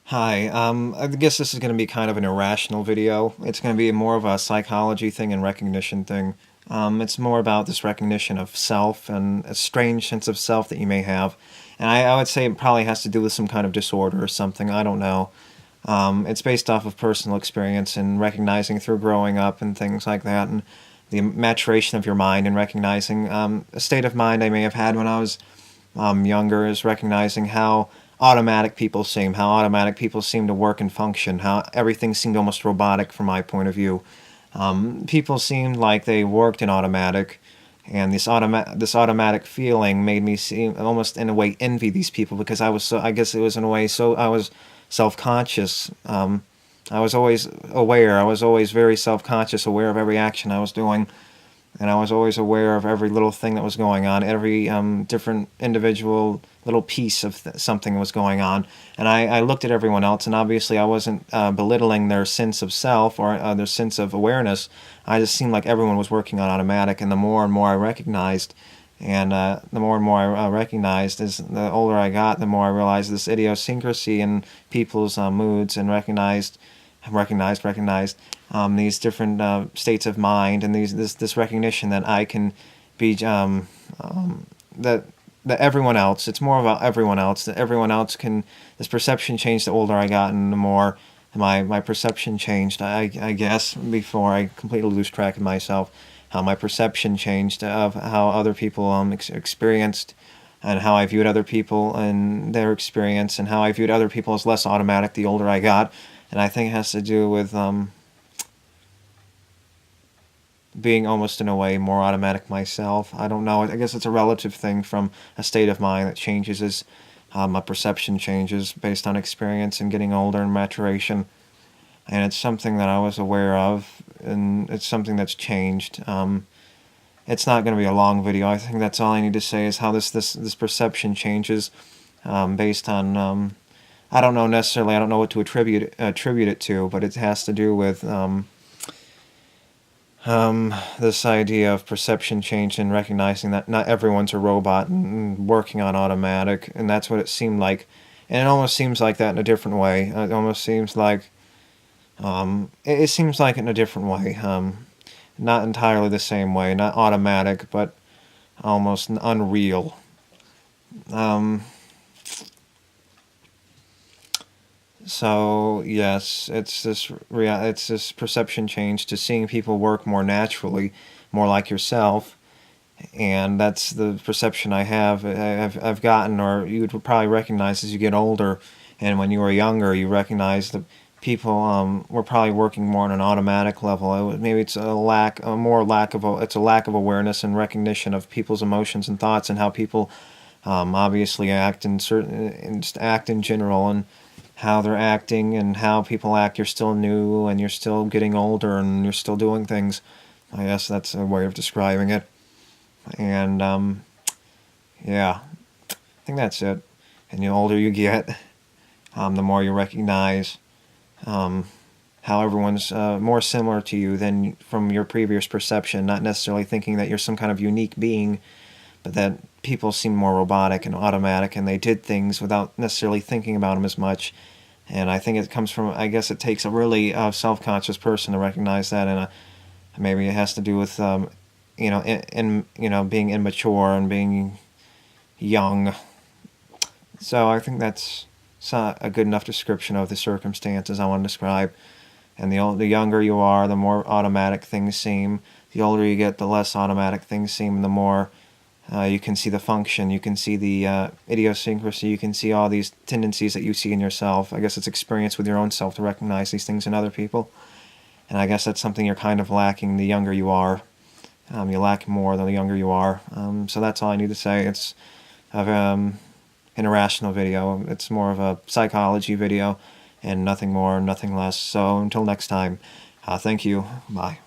Hi, I guess this is going to be kind of an irrational video. It's going to be more of a psychology thing and recognition thing. It's more about this recognition of self and a strange sense of self that you may have. And I would say it probably has to do with some kind of disorder or something. I don't know. It's based off of personal experience and recognizing through growing up and things like that, and the maturation of your mind and recognizing a state of mind I may have had when I was younger is recognizing how automatic people seem to work and function, how everything seemed almost robotic from my point of view. People seemed like they worked in automatic, and this automatic feeling made me seem almost in a way envy these people because I guess it was in a way so I was self-conscious. I was always aware. I was always very self-conscious, aware of every action I was doing, and I was always aware of every little thing that was going on, every different individual little piece of something that was going on. And I looked at everyone else, and obviously I wasn't belittling their sense of self or their sense of awareness. I just seemed like everyone was working on automatic, and the more and more I recognized, the more and more I recognized, as the older I got, the more I realized this idiosyncrasy in people's moods, and recognized these different states of mind, and this recognition that I can be that everyone else. It's more about everyone else. That everyone else can. This perception changed the older I got, and the more my perception changed. I guess before I completely lose track of myself, how my perception changed of how other people experienced, and how I viewed other people and their experience, and how I viewed other people as less automatic the older I got. And I think it has to do with being almost in a way more automatic myself. I don't know. I guess it's a relative thing from a state of mind that changes as my perception changes based on experience and getting older and maturation. And it's something that I was aware of, and it's something that's changed. It's not going to be a long video. I think that's all I need to say is how this perception changes based on. I don't know necessarily. I don't know what to attribute it to, but it has to do with this idea of perception change and recognizing that not everyone's a robot and working on automatic, and that's what it seemed like. And it almost seems like that in a different way. It almost seems like it seems like it in a different way. Not entirely the same way, not automatic, but almost unreal. Um, So yes, it's this perception change to seeing people work more naturally, more like yourself, and that's the perception I've gotten, or you would probably recognize as you get older. And when you were younger, you recognize that people were probably working more on an automatic level. Maybe it's it's a lack of awareness and recognition of people's emotions and thoughts, and how people obviously act in general, and how they're acting and how people act. You're still new, and you're still getting older, and you're still doing things. I guess that's a way of describing it. And yeah, I think that's it. And the older you get, the more you recognize how everyone's more similar to you than from your previous perception, not necessarily thinking that you're some kind of unique being, but that people seem more robotic and automatic, and they did things without necessarily thinking about them as much. And I think it comes from, I guess it takes a really self-conscious person to recognize that, and maybe it has to do with, being immature and being young. So I think that's a good enough description of the circumstances I want to describe. And the younger you are, the more automatic things seem. The older you get, the less automatic things seem, and the more you can see the function, you can see the idiosyncrasy, you can see all these tendencies that you see in yourself. I guess it's experience with your own self to recognize these things in other people. And I guess that's something you're kind of lacking the younger you are. You lack more the younger you are. So that's all I need to say. It's an irrational video. It's more of a psychology video, and nothing more, nothing less. So until next time, thank you. Bye.